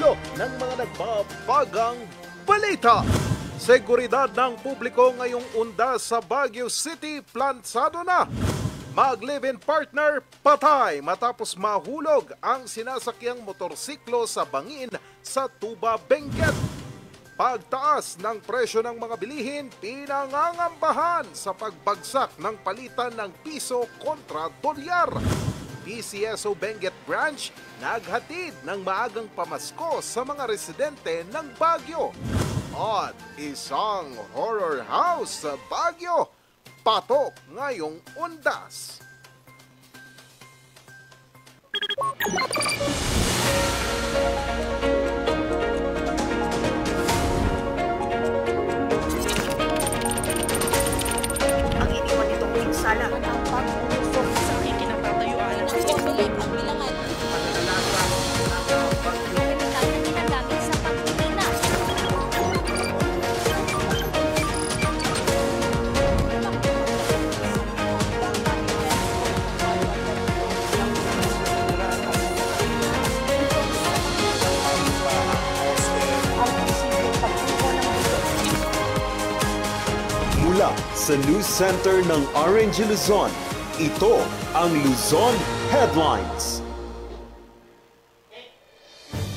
ulo ng mga nagbabagang balita. Seguridad ng publiko ngayong undas sa Baguio City, plansado na. Mag-live-in partner, patay matapos mahulog ang sinasakyang motorsiklo sa bangin sa Tuba, Benguet. Pagtaas ng presyo ng mga bilihin, pinangangambahan sa pagbagsak ng palitan ng piso kontra dolyar. PCSO Benguet Branch naghatid ng maagang pamasko sa mga residente ng Baguio. At isang horror house sa Baguio, patok ngayong undas. Ang iniwan nitong pinsala ang pag-usok sa aking kinatatayuan. Mula sa News Center ng RNG Luzon, ito ang Luzon Headlines.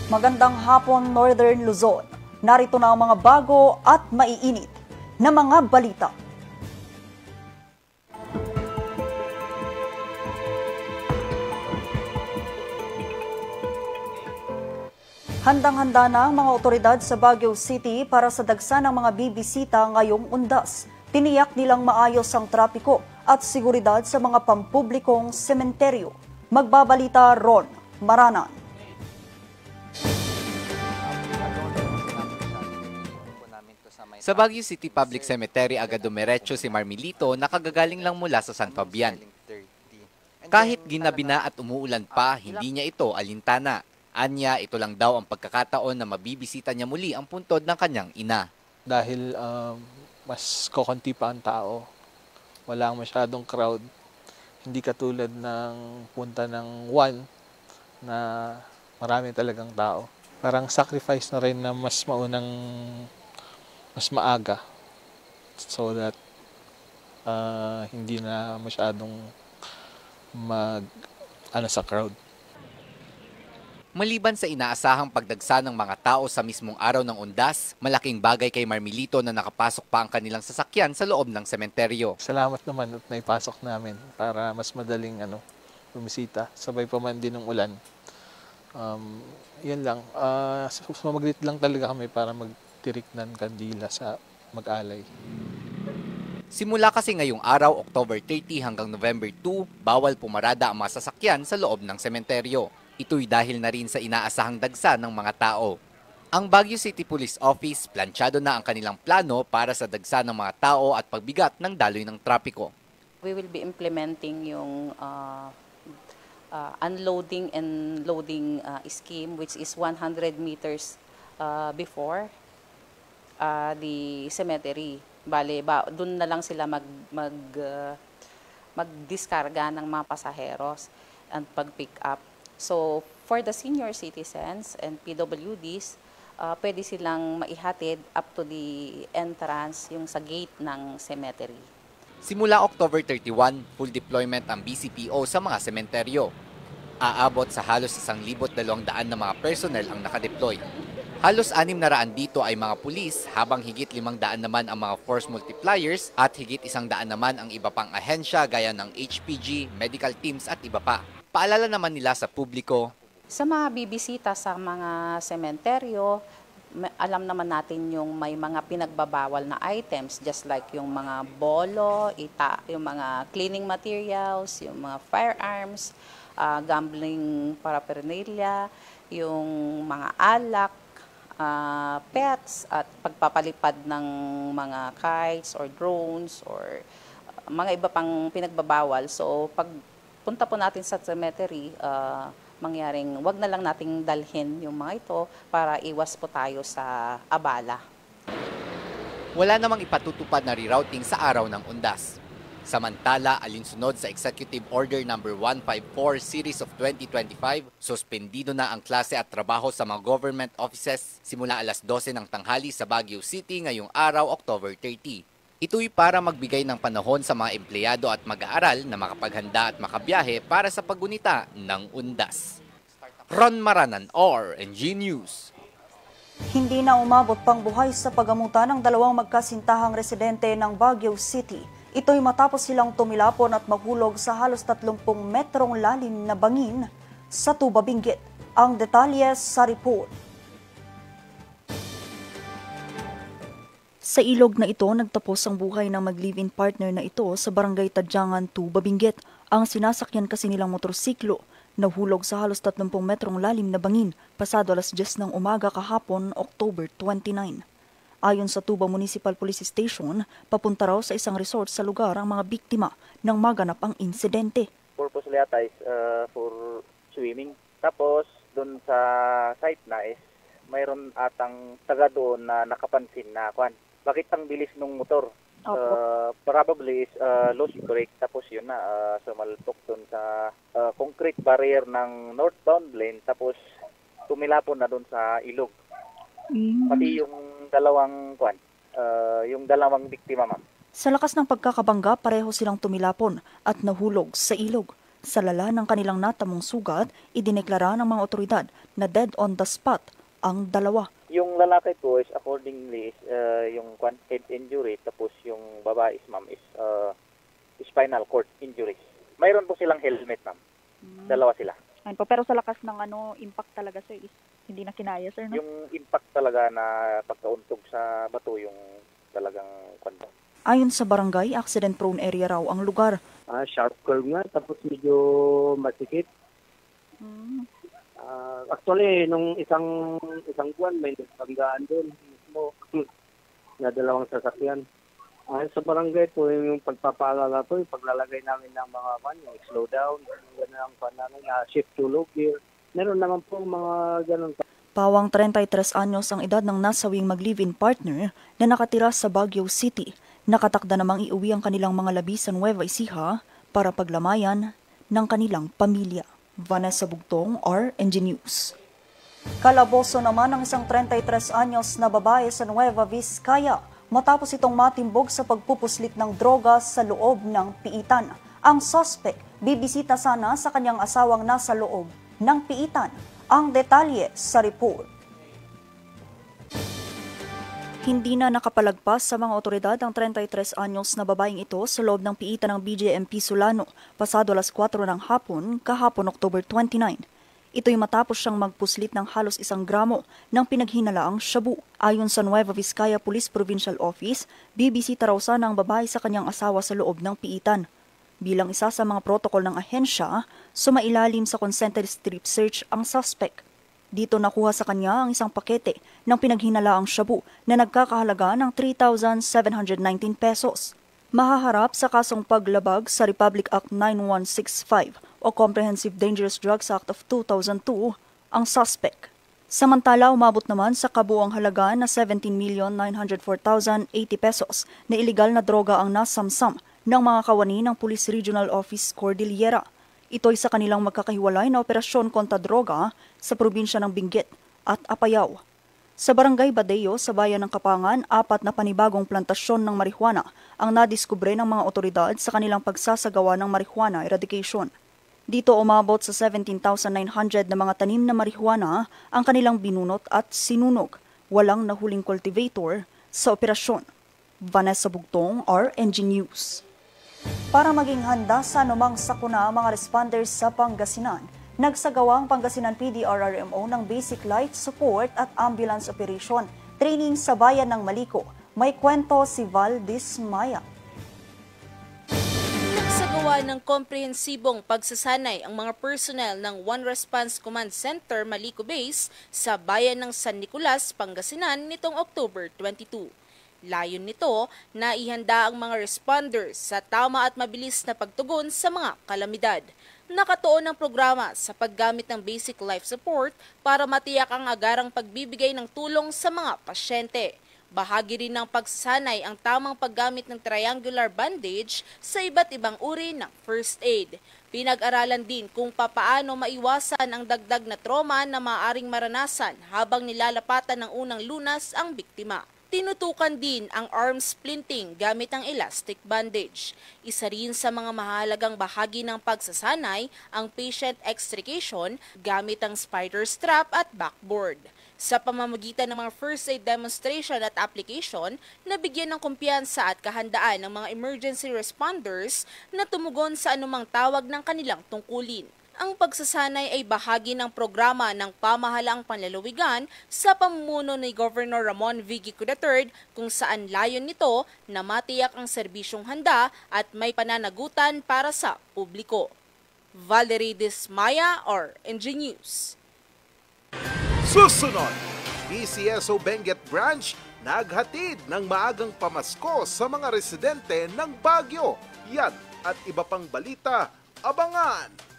Magandang hapon, Northern Luzon. Narito na ang mga bago at maiinit na mga balita. Handang-handa na ang mga otoridad sa Baguio City para sa dagsa ng mga bibisita ngayong undas. Tiniyak nilang maayos ang trapiko at seguridad sa mga pampublikong sementeryo. Magbabalita Ron Maranan. Sa Baguio City Public Cemetery agad dumiretso si Marmilito na kagagaling lang mula sa San Fabian. Kahit ginabi na at umuulan pa, hindi niya ito alintana. Anya, ito lang daw ang pagkakataon na mabibisita niya muli ang puntod ng kanyang ina. Dahil mas kokonti pa ang tao, wala masyadong crowd. Hindi katulad ng punta ng one na marami talagang tao. Parang sacrifice na rin na mas maaga so that hindi na masyadong sa crowd. Maliban sa inaasahang pagdagsa ng mga tao sa mismong araw ng undas, malaking bagay kay Marmilito na nakapasok pa ang kanilang sasakyan sa loob ng sementeryo. Salamat naman at naipasok namin para mas madaling bumisita. Sabay pa man din ng ulan. Yan lang. Maglit lang talaga kami para magtirik ng kandila sa mag-alay. Simula kasi ngayong araw, October 30 hanggang November 2, bawal pumarada ang mga sasakyan sa loob ng sementeryo. Ito'y dahil na rin sa inaasahang dagsa ng mga tao. Ang Baguio City Police Office, plansyado na ang kanilang plano para sa dagsa ng mga tao at pagbigat ng daloy ng trapiko. We will be implementing yung unloading and loading scheme, which is 100 meters before the cemetery. Bale, doon na lang sila magdiskarga ng mga pasaheros and pag-pick up. So, for the senior citizens and PWDs, pwede silang maihatid up to the entrance, yung sa gate ng cemetery. Simula October 31, full deployment ang BCPO sa mga sementeryo. Aabot sa halos 1,200 na mga personnel ang nakadeploy. Halos 600 dito ay mga pulis, habang higit 500 naman ang mga force multipliers at higit 100 naman ang iba pang ahensya gaya ng HPG, medical teams at iba pa. Paalala naman nila sa publiko. Sa mga bibisita sa mga sementeryo, alam naman natin yung may mga pinagbabawal na items just like yung mga bolo, yung mga cleaning materials, yung mga firearms, gambling paraphernalia, yung mga alak, pets at pagpapalipad ng mga kites or drones or mga iba pang pinagbabawal. So pag punta po natin sa cemetery, mangyaring wag na lang nating dalhin yung mga ito para iwas po tayo sa abala. Wala namang ipatutupad na rerouting sa araw ng undas. Samantala, alinsunod sa Executive Order No. 154 Series of 2025, suspendido na ang klase at trabaho sa mga government offices simula alas 12 ng tanghali sa Baguio City ngayong araw, October 30. Ito'y para magbigay ng panahon sa mga empleyado at mag-aaral na makapaghanda at makabiyahe para sa paggunita ng undas. Ron Maranan, RNG News. Hindi na umabot pang buhay sa pagamutan ng dalawang magkasintahang residente ng Baguio City. Ito'y matapos silang tumilapon at mahulog sa halos 30 metrong lalim na bangin sa Tuba Benguet. Ang detalye sa report. Sa ilog na ito, nagtapos ang buhay ng mag-live-in partner na ito sa barangay Tadyangan, Tuba Benguet. Ang sinasakyan kasi nilang motorsiklo nahulog sa halos 30 metrong lalim na bangin pasado alas 10 ng umaga kahapon, October 29. Ayon sa Tuba Municipal Police Station, papunta raw sa isang resort sa lugar ang mga biktima nang maganap ang insidente. Purpose yata is for swimming. Tapos doon sa site na is mayroon atang taga doon na nakapansin na bakit ang bilis ng motor? Probably is lost brake, tapos yun na sumaltok doon sa concrete barrier ng northbound lane, tapos tumilapon na doon sa ilog. Pati yung dalawang biktima, ma'am. Sa lakas ng pagkakabangga, pareho silang tumilapon at nahulog sa ilog. Sa lala ng kanilang natamong sugat, idineklara ng mga otoridad na dead on the spot ang dalawa. Yung lalaki po is accordingly is yung head injury, tapos yung babae is ma'am is spinal cord injuries. Mayroon po silang helmet, ma'am. Dalawa sila. Ayun po, pero sa lakas ng impact talaga sir, is hindi na kinaya sir, no? Yung impact talaga na pagkauntog sa bato yung talagang kwento. Ayon sa barangay, accident-prone area raw ang lugar. Sharp curve nga, tapos medyo masikip. Actually, nung isang buwan, may nagbanggaan doon mismo na dalawang sasakyan. Sa barangay po, yung pagpapaalala po, yung paglalagay namin ng mga yung slow down, gano'n ang namin, shift to low gear. Meron naman po mga gano'n. Pawang 33 anyos ang edad ng nasawing mag-live-in partner na nakatira sa Baguio City. Nakatakda namang iuwi ang kanilang mga labi sa Nueva Ecija para paglamayan ng kanilang pamilya. Vanessa Bugtong, RNG News. Kalaboso naman ang isang 33 anyos na babae sa Nueva Vizcaya matapos itong matimbog sa pagpupuslit ng droga sa loob ng piitan. Ang suspect bibisita sana sa kanyang asawang nasa loob ng piitan. Ang detalye sa report. Hindi na nakapalagpas sa mga otoridad ang 33 anyos na babaeng ito sa loob ng piitan ng BJMP Solano pasado alas 4 ng hapon, kahapon October 29. Ito'y matapos siyang magpuslit ng halos 1 gramo ng pinaghinalaang shabu. Ayon sa Nueva Vizcaya Police Provincial Office, bibisita raw sana ang babae sa kanyang asawa sa loob ng piitan. Bilang isa sa mga protokol ng ahensya, sumailalim sa consented strip search ang suspect. Dito nakuha sa kanya ang isang pakete ng pinaghinalaang shabu na nagkakahalaga ng 3,719 pesos. Mahaharap sa kasong paglabag sa Republic Act 9165 o Comprehensive Dangerous Drugs Act of 2002 ang suspect. Samantala, umabot naman sa kabuang halaga na 17,904,080 pesos na iligal na droga ang nasamsam ng mga kawani ng Police Regional Office Cordillera. Ito'y sa kanilang magkakahiwalay na operasyon kontra droga sa probinsya ng Benguet at Apayao. Sa Barangay Badeo, sa bayan ng Kapangan, 4 na panibagong plantasyon ng marihuana ang nadiskubre ng mga otoridad sa kanilang pagsasagawa ng marihuana eradication. Dito umabot sa 17,900 na mga tanim na marihuana ang kanilang binunot at sinunog. Walang nahuling cultivator sa operasyon. Vanessa Bugtong, RNG News. Para maging handa sa anumang sakuna ang mga responders sa Pangasinan, nagsagawa ang Pangasinan PDRRMO ng Basic Life Support at Ambulance Operation Training sa bayan ng Maliko. May kwento si Val Dismaya. Nagsagawa ng komprehensibong pagsasanay ang mga personnel ng One Response Command Center Maliko Base sa bayan ng San Nicolas, Pangasinan nitong October 22. Layon nito na ihanda ang mga responders sa tama at mabilis na pagtugon sa mga kalamidad. Nakatuon ang programa sa paggamit ng basic life support para matiyak ang agarang pagbibigay ng tulong sa mga pasyente. Bahagi rin ng pagsasanay ang tamang paggamit ng triangular bandage sa iba't ibang uri ng first aid. Pinag-aralan din kung papaano maiwasan ang dagdag na trauma na maaaring maranasan habang nilalapatan ng unang lunas ang biktima. Tinutukan din ang arm splinting gamit ang elastic bandage. Isa rin sa mga mahalagang bahagi ng pagsasanay ang patient extrication gamit ang spider strap at backboard. Sa pamamagitan ng mga first aid demonstration at application, nabigyan ng kumpiyansa at kahandaan ng mga emergency responders na tumugon sa anumang tawag ng kanilang tungkulin. Ang pagsasanay ay bahagi ng programa ng pamahalaang panlalawigan sa pamumuno ni Governor Ramon V. Gico III kung saan layon nito na matiyak ang serbisyong handa at may pananagutan para sa publiko. Valerie Dismaya, RNG News. Susunod, PCSO Benguet Branch naghatid ng maagang pamasko sa mga residente ng Baguio. Yan at iba pang balita, abangan!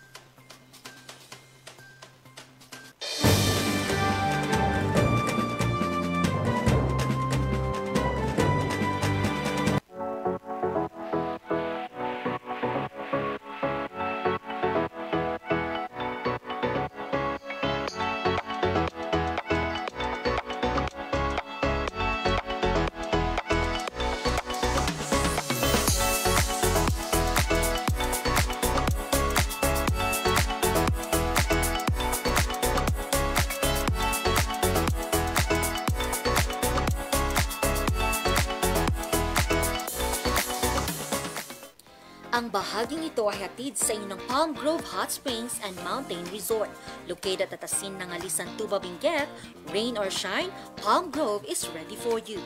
Ang bahaging ito ay hatid sa inyo ng Palm Grove Hot Springs and Mountain Resort. Located at Asin ng Alisan, Tuba, Benguet, rain or shine, Palm Grove is ready for you.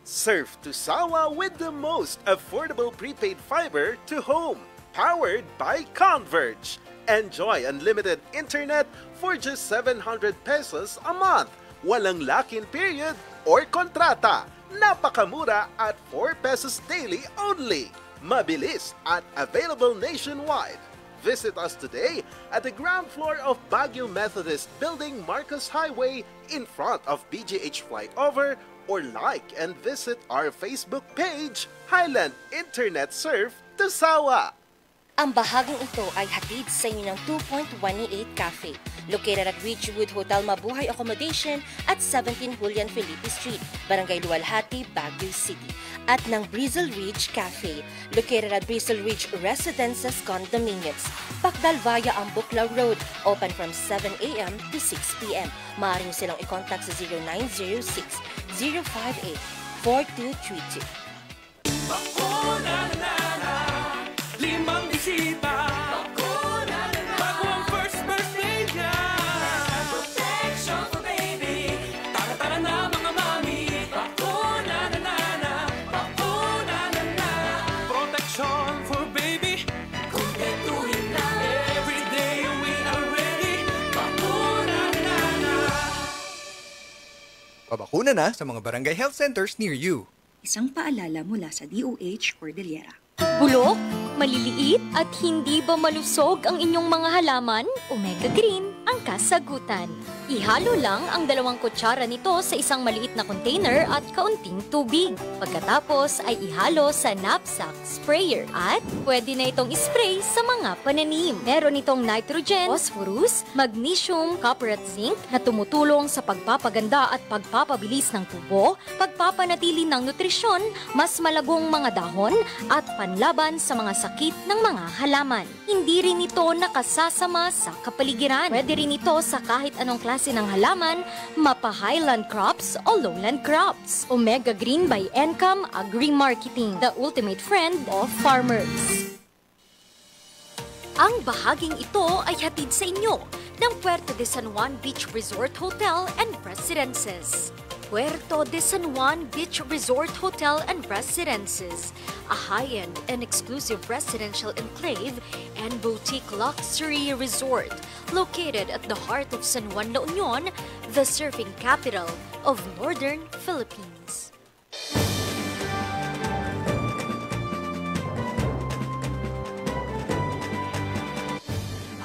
Surf to Sawa with the most affordable prepaid fiber to home, powered by Converge. Enjoy unlimited internet for just 700 pesos a month. Walang lock-in period or kontrata. Napakamura at 4 pesos daily only. Mabilis at available nationwide. Visit us today at the ground floor of Baguio Methodist Building, Marcos Highway, in front of BGH Flyover, or like and visit our Facebook page, Highland Internet Surf to Sawa. Ang bahaging ito ay hatid sa inyo ng 2.28 Cafe, located at Ridgewood Hotel Mabuhay Accommodation at 17 Julian Felipe Street, Barangay Luwalhati, Baguio City. At ng Brizzle Ridge Cafe, located at Brizzle Ridge Residences Condominiums, Pakdal via Ambuclaw Road, open from 7 a.m. to 6 p.m. Maaari niyo silang i-contact sa 0906-058-4232. Limang bisita. Bago ang first birthday niya. Protection for baby. Tara-tara na mga mami. Bakuna na na. Bakuna na na. Protection for baby. Kumpletuhin na. Every day we are ready. Bakuna na na. Pabakuna na sa mga barangay health centers near you. Isang paalala mula sa DOH Cordillera. Bulok, maliliit at hindi ba malusog ang inyong mga halaman? Omega Green ang kasagutan. Ihalo lang ang 2 kutsara nito sa isang maliit na container at kaunting tubig. Pagkatapos ay ihalo sa knapsack sprayer at pwede na itong ispray sa mga pananim. Meron itong nitrogen, phosphorus, magnesium, copper at zinc na tumutulong sa pagpapaganda at pagpapabilis ng tubo, pagpapanatili ng nutrisyon, mas malagong mga dahon at panlaban sa mga sakit ng mga halaman. Hindi rin ito nakasasama sa kapaligiran. Pwede rin ito sa kahit anong klase ng halaman, mapa highland crops o lowland crops. Omega Green by Encam Agri-Marketing, the ultimate friend of farmers. Ang bahaging ito ay hatid sa inyo ng Puerto de San Juan Beach Resort Hotel and Residences. Puerto de San Juan Beach Resort Hotel and Residences, a high-end and exclusive residential enclave and boutique luxury resort located at the heart of San Juan, La Union, the surfing capital of Northern Philippines.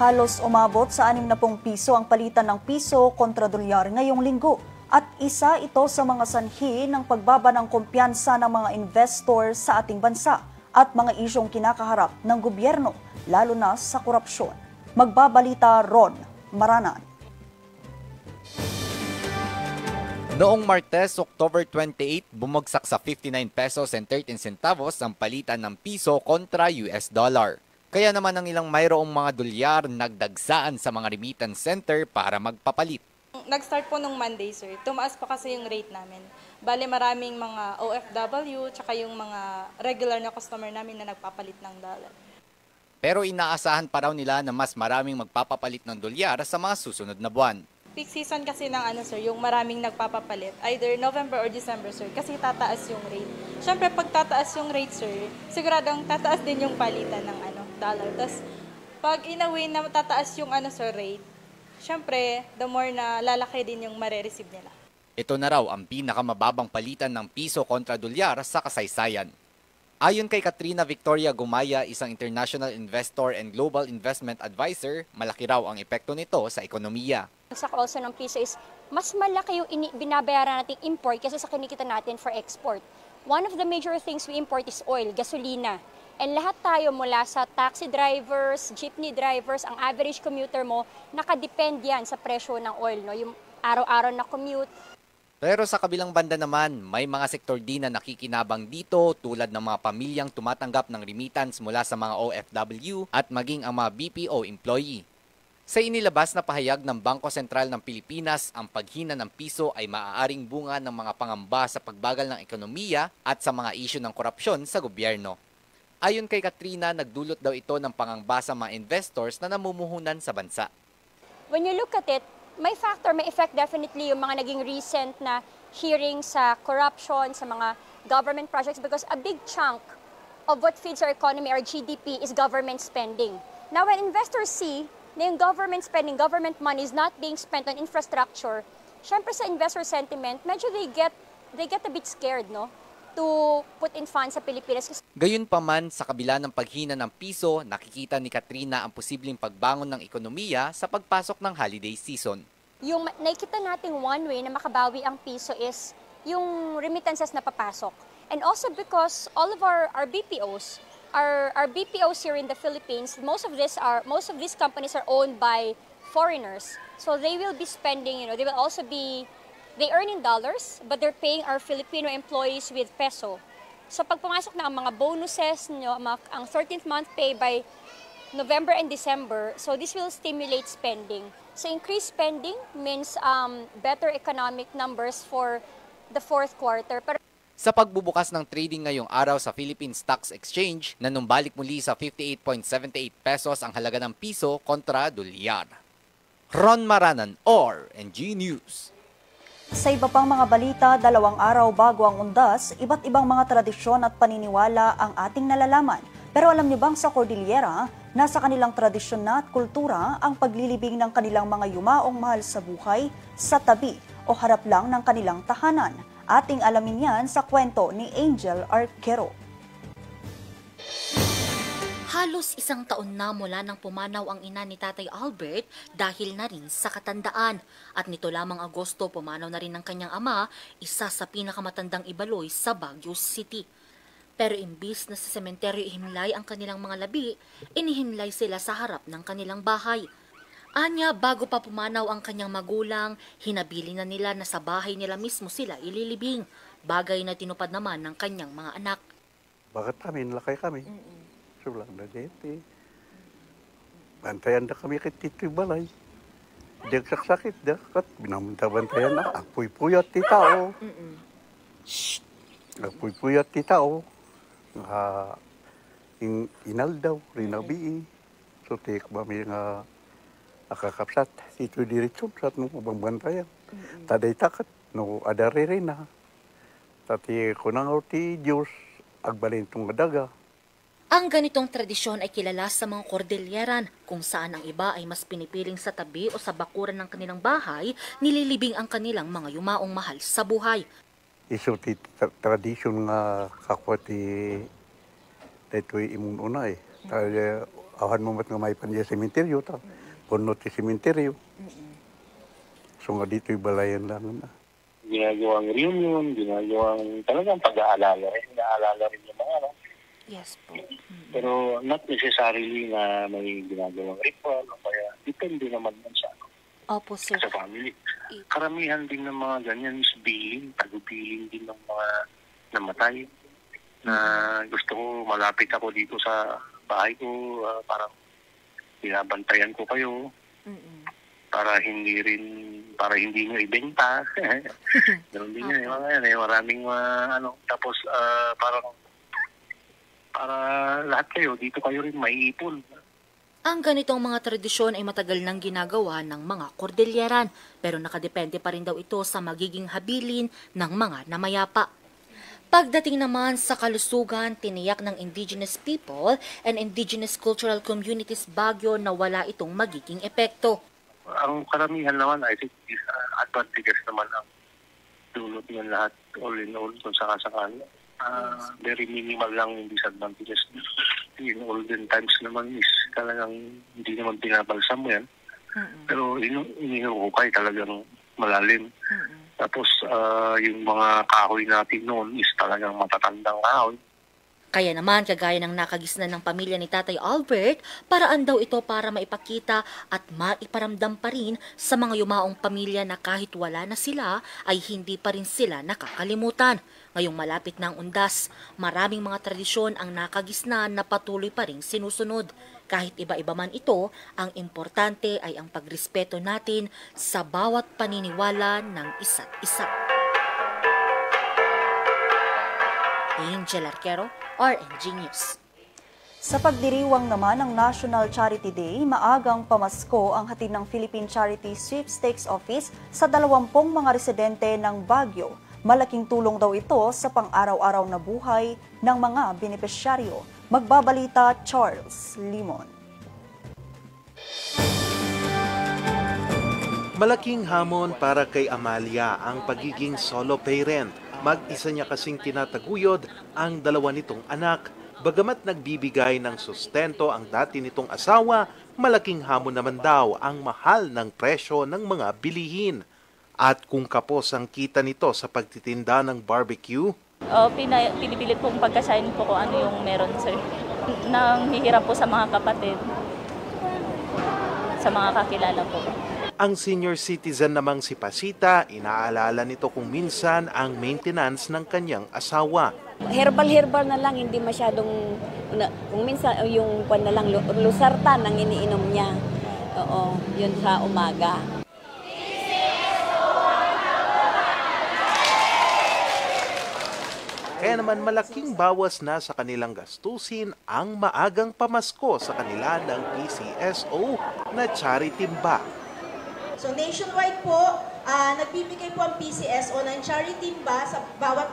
Halos umabot sa 60 piso ang palitan ng piso kontra dolyar ngayong linggo. At isa ito sa mga sanhi ng pagbaba ng kumpiyansa ng mga investor sa ating bansa at mga isyong kinakaharap ng gobyerno, lalo na sa korupsyon. Magbabalita Ron Maranan. Noong Martes, October 28, bumagsak sa 59 pesos and 13 centavos ang palitan ng piso kontra US dollar. Kaya naman ang ilang mayroong mga dolyar nagdagsaan sa mga remittance center para magpapalit. Nag-start po nung Monday, sir. Tumaas po kasi yung rate namin. Bale, maraming mga OFW, tsaka yung mga regular na customer namin na nagpapalit ng dollar. Pero inaasahan pa raw nila na mas maraming magpapapalit ng dolyar sa mga susunod na buwan. Peak season kasi ng sir, yung maraming nagpapapalit, either November or December, sir, kasi tataas yung rate. Siyempre, pag tataas yung rate, sir, siguradong tataas din yung palitan ng dollar. Tapos, pag in a way na tataas yung sir, rate, siyempre, the more na lalaki din yung mare-receive nila. Ito na raw ang pinakamababang palitan ng piso kontra dolyar sa kasaysayan. Ayon kay Katrina Victoria Gumaya, isang international investor and global investment advisor, malaki raw ang epekto nito sa ekonomiya. Sa also ng piso is mas malaki yung binabayaran nating import kaysa sa kinikita natin for export. One of the major things we import is oil, gasolina. And lahat tayo mula sa taxi drivers, jeepney drivers, ang average commuter mo, nakadepend yan sa presyo ng oil, no? Yung araw-araw na commute. Pero sa kabilang banda naman, may mga sektor din na nakikinabang dito tulad ng mga pamilyang tumatanggap ng remittance mula sa mga OFW at maging ang mga BPO employee. Sa inilabas na pahayag ng Bangko Sentral ng Pilipinas, ang paghina ng piso ay maaaring bunga ng mga pangamba sa pagbagal ng ekonomiya at sa mga isyu ng korupsyon sa gobyerno. Ayon kay Katrina, nagdulot daw ito ng pangamba sa mga investors na namumuhunan sa bansa. When you look at it, may effect definitely yung mga naging recent na hearings sa corruption, sa mga government projects because a big chunk of what feeds our economy, our GDP, is government spending. Now, when investors see na yung government spending, government money is not being spent on infrastructure, syempre sa investor sentiment, medyo they get a bit scared, no? To put in funds sa Pilipinas. Gayunpaman, sa kabila ng paghina ng piso, nakikita ni Katrina ang posibleng pagbangon ng ekonomiya sa pagpasok ng holiday season. Yung nakikita nating one way na makabawi ang piso is yung remittances na papasok. And also because all of our BPOs, our BPOs here in the Philippines, most of these companies are owned by foreigners. So they will be spending, they will also be they earn in dollars, but they're paying our Filipino employees with peso. So pag pumasok na ang mga bonuses, ang 13th month pay by November and December, so this will stimulate spending. So increased spending means better economic numbers for the fourth quarter. Sa pagbubukas ng trading ngayong araw sa Philippine Stocks Exchange, nanumbalik muli sa 58.78 pesos ang halaga ng piso kontra dolyar. Ron Maranan, RNG News. Sa iba pang mga balita, 2 araw bago ang undas, iba't ibang mga tradisyon at paniniwala ang ating nalalaman. Pero alam niyo bang sa Cordillera, nasa kanilang tradisyon na at kultura ang paglilibing ng kanilang mga yumaong mahal sa buhay sa tabi o harap lang ng kanilang tahanan. Ating alamin yan sa kwento ni Angel Arquero. Halos 1 taon na mula nang pumanaw ang ina ni Tatay Albert dahil na rin sa katandaan. At nito lamang Agosto, pumanaw na rin ang kanyang ama, isa sa pinakamatandang ibaloy sa Baguio City. Pero imbis na sa sementeryo ihimlay ang kanilang mga labi, inihimlay sila sa harap ng kanilang bahay. Anya, bago pa pumanaw ang kanyang magulang, hinabili na nila na sa bahay nila mismo sila ililibing, bagay na tinupad naman ng kanyang mga anak. Bakit kami? Nalakay kami. Sulang na dito. Bantayan na kami kay Tito Balay. Di sakit dakat. Binamunta-bantayan na. Apoy-puyat ti tao. Apoy-puyat ti tao. Inal daw, rinabii. So, tiyak ba may nga nakakapsat. Ito diritsyon sa nung bantayan. Taday takat. No, adari rin na. Tati ko nang ti Diyos. Agbalin itong daga. Ang ganitong tradisyon ay kilala sa mga Cordilleran, kung saan ang iba ay mas pinipiling sa tabi o sa bakuran ng kanilang bahay, nililibing ang kanilang mga yumaong mahal sa buhay. Iso ti tradisyon nga kakwa ti dito'y imun una eh. Awan mo mat nga may panja sementeryo ta. Puno ti sementeryo. So nga dito'y balayan lang na. ginagawang reunion, ginagawang talagang pag-aalala rin. Naalala rin yung mga ano. Yes po. Pero not necessarily na may ginagawang ritual o kaya depende naman sa ano. Opo, sir. Sa family. Karamihan din ng mga ganyan is billing, tagubilling din ng mga namatay. Na gusto ko malapit ako dito sa bahay ko, parang binabantayan ko kayo. Para hindi nyo ibenta. Ganun din yun. Maraming tapos parang para lahat kayo, dito kayo rin maiipon. Ang ganitong mga tradisyon ay matagal nang ginagawa ng mga Cordilleran, pero nakadepende pa rin daw ito sa magiging habilin ng mga namayapa. Pagdating naman sa kalusugan, tiniyak ng indigenous people and indigenous cultural communities Baguio na wala itong magiging epekto. Ang karamihan naman, I think, is advantages naman ang dulot ng lahat, all in all, kung sakasakali. Very minimal lang yung disadvantages. In olden times naman is talagang hindi naman pinabalsam mo yan. Pero inihukay talagang malalim. Tapos yung mga kahoy natin noon is talagang matatandang kahoy. Kaya naman, kagaya ng nakagisnan ng pamilya ni Tatay Albert, paraan daw ito para maipakita at maiparamdam pa rin sa mga yumaong pamilya na kahit wala na sila, ay hindi pa rin sila nakakalimutan. Ngayong malapit na ang undas, maraming mga tradisyon ang nakagisnan na patuloy pa rin sinusunod. Kahit iba-iba man ito, ang importante ay ang pagrespeto natin sa bawat paniniwala ng isa't isa. Angel Arquero, RNG News. Sa pagdiriwang naman ng National Charity Day, maagang pamasko ang hatid ng Philippine Charity Sweepstakes Office sa 20 mga residente ng Baguio. Malaking tulong daw ito sa pang-araw-araw na buhay ng mga benepisyaryo. Magbabalita Charles Limon. Malaking hamon para kay Amalia ang pagiging solo parent. Mag-isa niya kasing tinataguyod ang dalawa nitong anak. Bagamat nagbibigay ng sustento ang dati nitong asawa, malaking hamon naman daw ang mahal ng presyo ng mga bilihin. At kung kapos ang kita nito sa pagtitinda ng barbecue, pinipilit pong pagkasayin po kung ano yung meron, sir. Nang hihirap po sa mga kapatid, sa mga kakilala po. ang senior citizen namang si Pasita, inaalala nito kung minsan ang maintenance ng kanyang asawa. Herbal na lang, hindi masyadong, kung minsan yung kwan na lang, lusartan ang iniinom niya. Oo, yun sa umaga. Kaya naman malaking bawas na sa kanilang gastusin ang maagang pamasko sa kanila ng PCSO na charity bag. So nationwide po, nagbibigay po ang PCSO ng charity bag sa bawat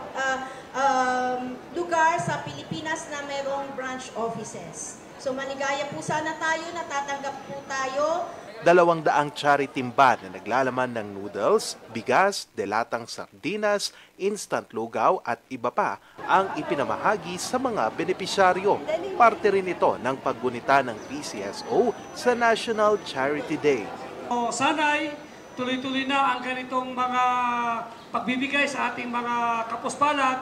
lugar sa Pilipinas na mayroong branch offices. So maligaya po sana tayo, natatanggap po tayo. 200 charity bag na naglalaman ng noodles, bigas, delatang sardinas, instant lugaw at iba pa ang ipinamahagi sa mga benepisyaryo. Parte rin ito ng paggunita ng PCSO sa National Charity Day. Sana'y tuloy-tuloy na ang ganitong mga pagbibigay sa ating mga kapuspalat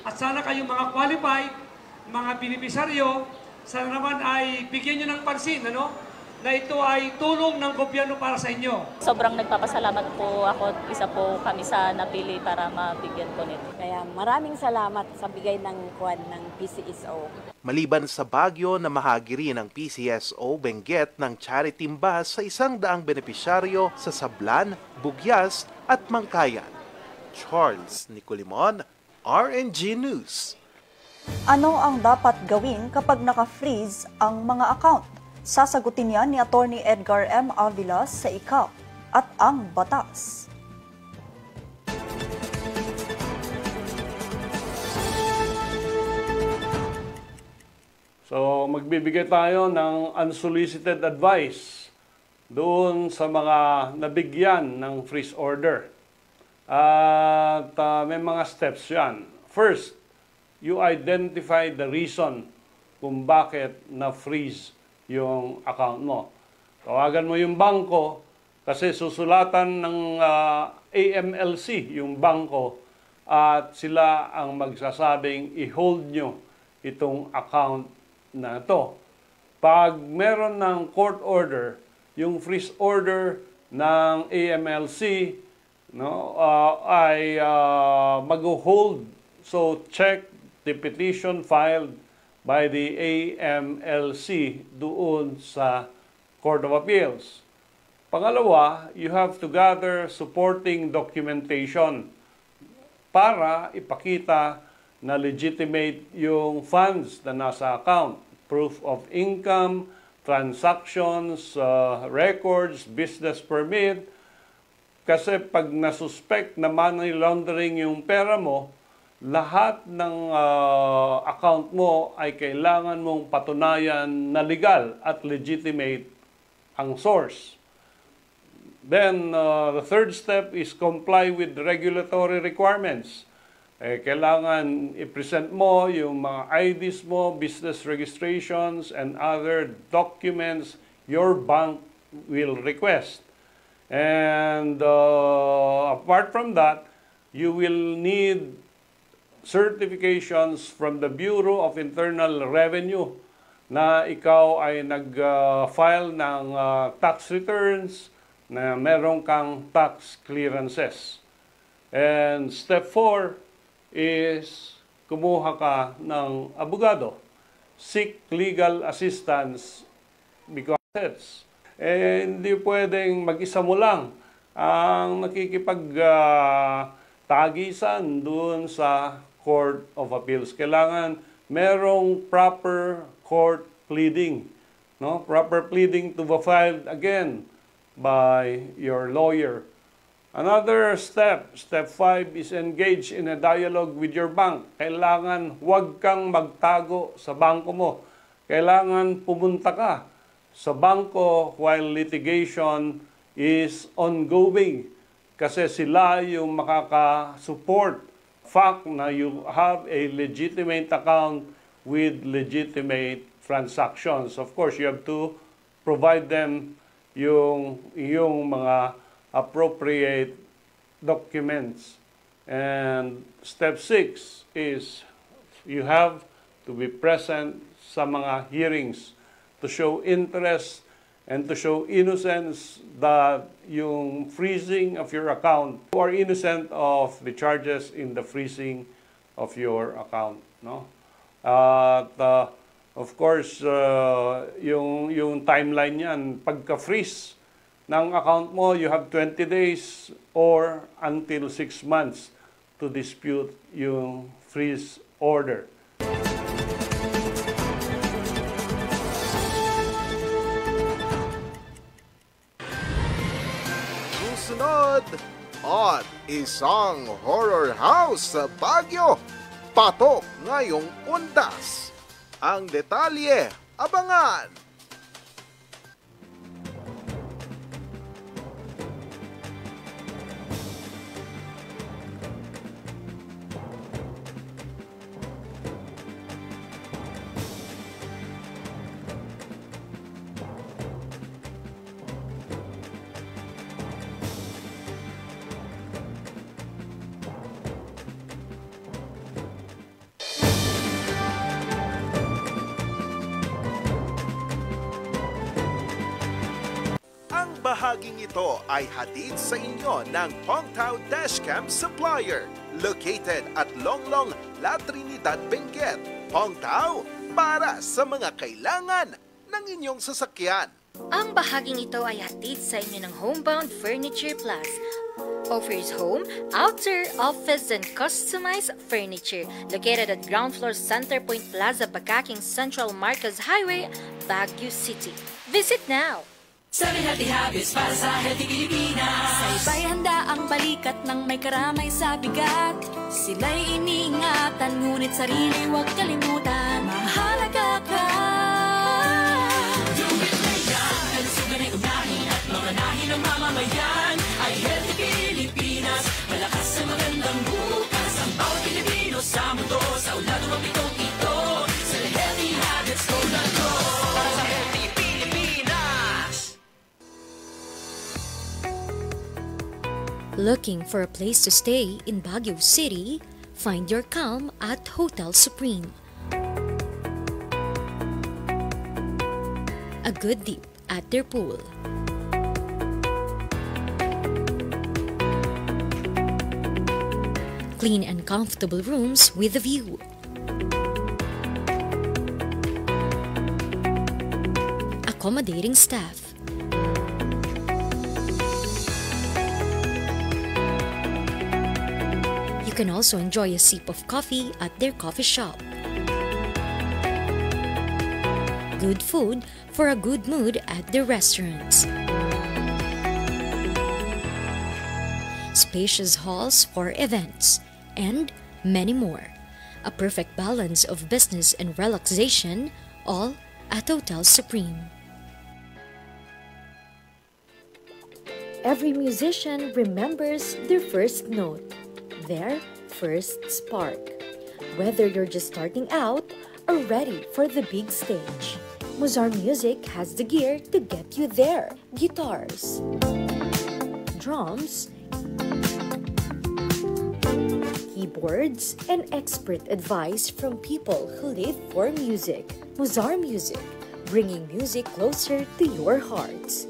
at sana kayong mga qualified, mga benepisyaryo, sana naman ay bigyan nyo ng pansin, na ito ay tulong ng gobyerno para sa inyo. Sobrang nagpapasalamat po ako at isa po kami sa napili para mabigyan po nito. Kaya maraming salamat sa bigay ng kwan ng PCSO. Maliban sa Baguio na mahagi rin ng PCSO Benguet ng charity bus sa 100 benepisyaryo sa Sablan, Bugyas at Mangkayan. Charles Nicolimon, RNG News. Ano ang dapat gawin kapag naka-freeze ang mga account? Sasagutin yan ni Attorney Edgar M. Avila sa ICAP at ang batas. So magbibigay tayo ng unsolicited advice doon sa mga nabigyan ng freeze order. At may mga steps yan. First, you identify the reason kung bakit na-freeze yung account mo. Tawagan mo yung bangko, Kasi susulatan ng AMLC, yung bangko, at sila ang magsasabing i-hold nyo itong account na to. Pag meron ng court order, yung freeze order ng AMLC ay mag-hold. So check the petition filed by the AMLC doon sa Court of Appeals. Pangalawa, you have to gather supporting documentation para ipakita na legitimate yung funds na nasa account. Proof of income, transactions, records, business permit. Kasi pag nasuspect na money laundering yung pera mo, lahat ng account mo ay kailangan mong patunayan na legal at legitimate ang source. Then, the third step is comply with regulatory requirements. Kailangan i-present mo yung mga IDs mo, business registrations, and other documents your bank will request. And apart from that, you will need certifications from the Bureau of Internal Revenue na ikaw ay nag-file ng tax returns, na meron kang tax clearances. And step 4 is kumuha ka ng abogado. Seek legal assistance because hindi pwedeng mag-isa mo lang ang nakikipag-tagisan doon sa Court of Appeals. Kailangan merong proper court pleading. No? Proper pleading to be filed again by your lawyer. Another step, step 5, is engage in a dialogue with your bank. Kailangan huwag kang magtago sa bangko mo. Kailangan pumunta ka sa bangko while litigation is ongoing. Kasi sila yung makaka-support fact na you have a legitimate account with legitimate transactions. Of course, you have to provide them yung mga appropriate documents. And step 6 is you have to be present sa mga hearings to show interest and to show innocence that yung freezing of your account, you are innocent of the charges in the freezing of your account. No? Of course, yung timeline yan, pagka-freeze ng account mo, you have 20 days or until 6 months to dispute yung freeze order. Susunod, at isang horror house sa Baguio, patok ngayong undas. Ang detalye, abangan! Bahaging ito ay hatid sa inyo ng Pongtao Dashcam Supplier, located at Longlong, La Trinidad, Benguet. Pongtao, para sa mga kailangan ng inyong sasakyan. Ang bahaging ito ay hatid sa inyo ng Homebound Furniture Plus. Offers home, outer, office, and customized furniture. Located at ground floor Centerpoint Plaza, Bakaking Central Marcos Highway, Baguio City. Visit now! 7 Healthy Habits para sa Healthy Pilipinas. Sa iba'y handa ang balikat ng may karamay sa bigat. Sila'y iniingatan, ngunit sarili huwag kalimutan. Mahalaga ka. Do it na yan, kalusugan ay unahin at mga nahin ng mamamayan ay Healthy Pilipinas. Malakas sa magandang bukas ang bawat Pilipino sa mundo. Sa ulado ang pitong ito, sa Healthy Habits go na go. Para sa Healthy Pilipinas. Looking for a place to stay in Baguio City? Find your calm at Hotel Supreme. A good dip at their pool. Clean and comfortable rooms with a view. Accommodating staff. You can also enjoy a sip of coffee at their coffee shop. Good food for a good mood at their restaurants. Spacious halls for events, and many more. A perfect balance of business and relaxation, all at Hotel Supreme. Every musician remembers their first note, their first spark. Whether you're just starting out or ready for the big stage, Mozart Music has the gear to get you there. Guitars, drums, keyboards, and expert advice from people who live for music. Mozart Music, bringing music closer to your hearts.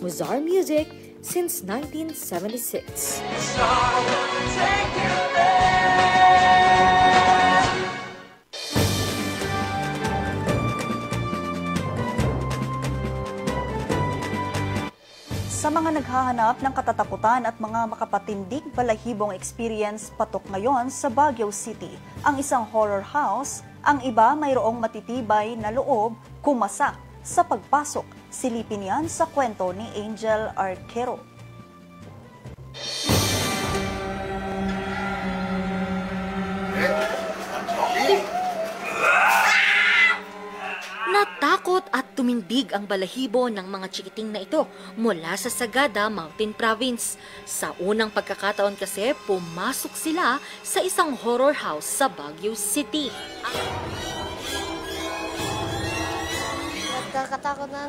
Mozart Music since 1976. Sa mga naghahanap ng katatakutan at mga makapatindig balahibong experience, patok ngayon sa Baguio City ang isang horror house. Ang iba mayroong matitibay na loob, kumasa sa pagpasok. Silipin yan sa kwento ni Angel Arquero. Natakot at tumindig ang balahibo ng mga chikiting na ito mula sa Sagada Mountain Province. Sa unang pagkakataon kasi, pumasok sila sa isang horror house sa Baguio City. Nakakatakot na,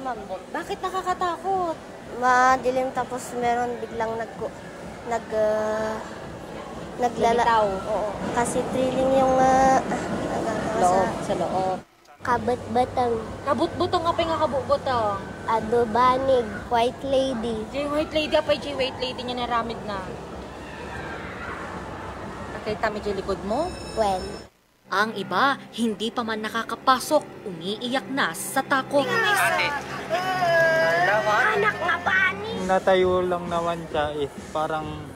ma'am. Bakit nakakatakot? Madilim tapos meron biglang naglalataw. Oo. Kasi thrilling yung Loob, sa loob. Kabut-batang. Kabut-butang apay nga kabut-butang. Adobanig, white lady. Jay white lady, apay Jay white lady niya naramid na. Nakita mo Jay likod mo? Well. Ang iba, hindi pa man nakakapasok, umiiyak na sa takot. Anak na bani! Natayo lang naman siya is parang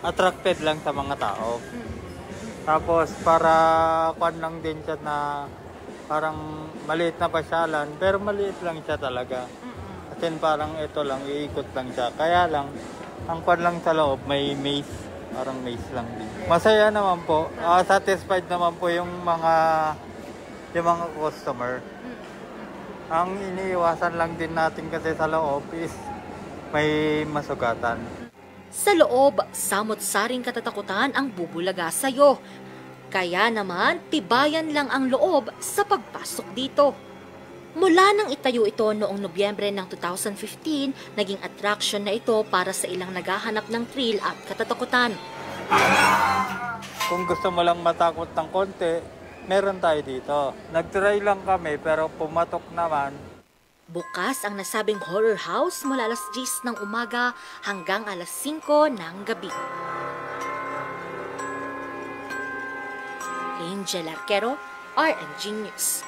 attracted lang sa mga tao. Tapos para kwan lang din siya na parang maliit na pasyalan, pero maliit lang siya talaga. At then parang ito lang, iikot lang siya. Kaya lang, ang kwan lang sa loob, may maze. Parang maze lang din. Masaya naman po. Satisfied naman po yung mga customer. Ang iniiwasan lang din natin kasi sa loob is may masugatan. Sa loob, samot-saring katatakutan ang bubulaga sa'yo. Kaya naman, tibayan lang ang loob sa pagpasok dito. Mula nang itayo ito noong Nobyembre ng 2015, naging attraction na ito para sa ilang naghahanap ng thrill at katatakutan. Kung gusto mo lang matakot ng konti, meron tayo dito. Nag-try lang kami pero pumatok naman. Bukas ang nasabing horror house mula alas 10 ng umaga hanggang alas 5 ng gabi. Angel Arquero, RNG News.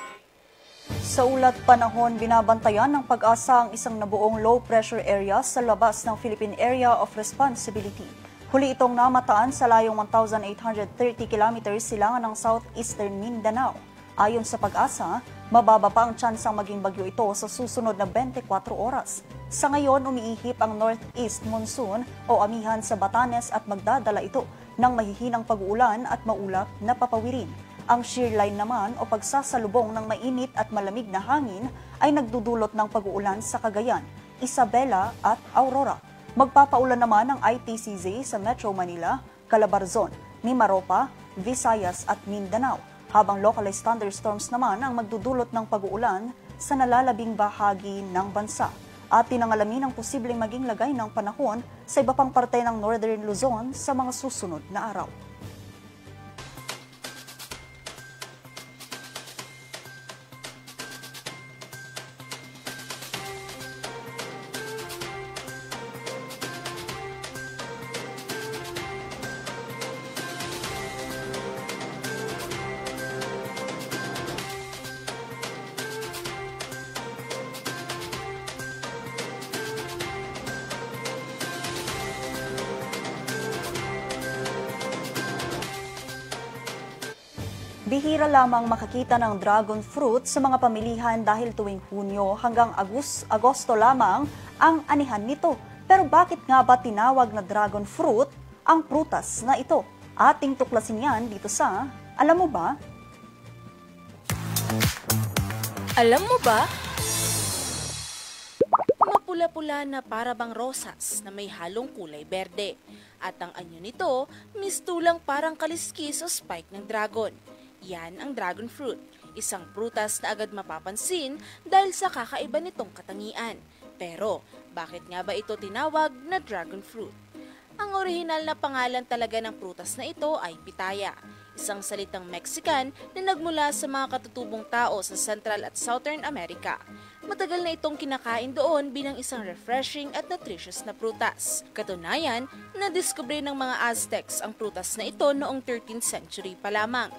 Sa ulat panahon, binabantayan ng Pag-asa ang isang nabuong low-pressure area sa labas ng Philippine Area of Responsibility. Huli itong namataan sa layong 1,830 kilometers silangan ng southeastern Mindanao. Ayon sa Pag-asa, mababa pa ang tsansang maging bagyo ito sa susunod na 24 oras. Sa ngayon, umiihip ang northeast monsoon o amihan sa Batanes at magdadala ito ng mahihinang pag-uulan at maulap na papawirin. Ang shear line naman o pagsasalubong ng mainit at malamig na hangin ay nagdudulot ng pag-uulan sa Cagayan, Isabela at Aurora. Magpapaulan naman ang ITCZ sa Metro Manila, Calabarzon, Mimaropa, Visayas at Mindanao, habang localized thunderstorms naman ang magdudulot ng pag-uulan sa nalalabing bahagi ng bansa. At tinangalamin ang posibleng maging lagay ng panahon sa iba pang parte ng Northern Luzon sa mga susunod na araw. Bihira lamang makakita ng dragon fruit sa mga pamilihan dahil tuwing Hunyo hanggang Agosto lamang ang anihan nito. Pero bakit nga ba tinawag na dragon fruit ang prutas na ito? Ating tuklasin yan dito sa Alam Mo Ba? Alam mo ba? Mapula-pula na para bang rosas na may halong kulay berde. At ang anyo nito, mistulang parang kaliskis o spike ng dragon. Yan ang dragon fruit, isang prutas na agad mapapansin dahil sa kakaiba nitong katangian. Pero, bakit nga ba ito tinawag na dragon fruit? Ang orihinal na pangalan talaga ng prutas na ito ay pitaya, isang salitang Mexican na nagmula sa mga katutubong tao sa Central at Southern America. Matagal na itong kinakain doon bilang isang refreshing at nutritious na prutas. Katunayan, nadiskubre ng mga Aztecs ang prutas na ito noong 13th century pa lamang.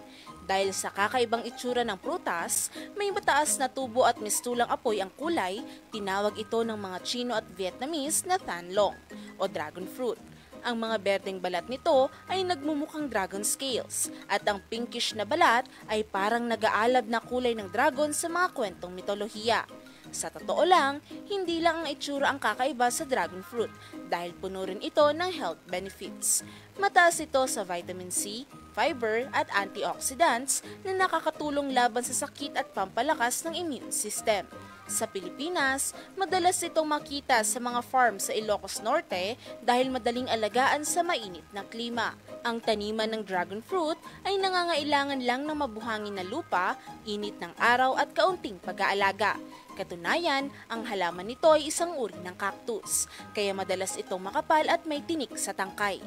Dahil sa kakaibang itsura ng prutas, may mataas na tubo at mistulang apoy ang kulay, tinawag ito ng mga Chino at Vietnamese na Thanlong o dragon fruit. Ang mga berdeng balat nito ay nagmumukhang dragon scales at ang pinkish na balat ay parang nag-aalab na kulay ng dragon sa mga kwentong mitolohiya. Sa totoo lang, hindi lang ang itsura ang kakaiba sa dragon fruit dahil puno rin ito ng health benefits. Mataas ito sa vitamin C, fiber at antioxidants na nakakatulong laban sa sakit at pampalakas ng immune system. Sa Pilipinas, madalas itong makita sa mga farm sa Ilocos Norte dahil madaling alagaan sa mainit na klima. Ang taniman ng dragon fruit ay nangangailangan lang ng mabuhangin na lupa, init ng araw at kaunting pag-aalaga. Katunayan, ang halaman nito ay isang uri ng cactus, kaya madalas itong makapal at may tinik sa tangkay.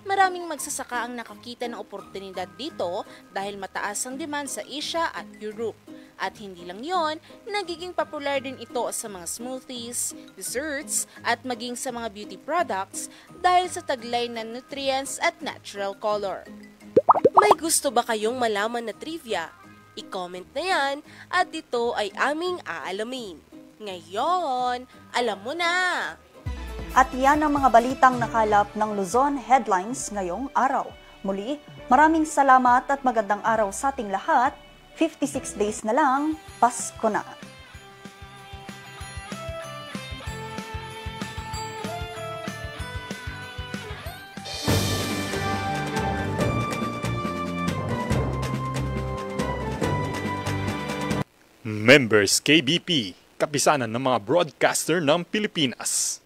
Maraming magsasaka ang nakakita ng oportunidad dito dahil mataas ang demand sa Asia at Europe. At hindi lang yon, nagiging popular din ito sa mga smoothies, desserts, at maging sa mga beauty products dahil sa taglay na nutrients at natural color. May gusto ba kayong malaman na trivia? I-comment na yan at dito ay aming aalamin. Ngayon, alam mo na! At yan ang mga balitang nakalap ng Luzon Headlines ngayong araw. Muli, maraming salamat at magandang araw sa ating lahat. 56 days na lang, Pasko na. Members KBP, kapisanan ng mga broadcaster ng Pilipinas.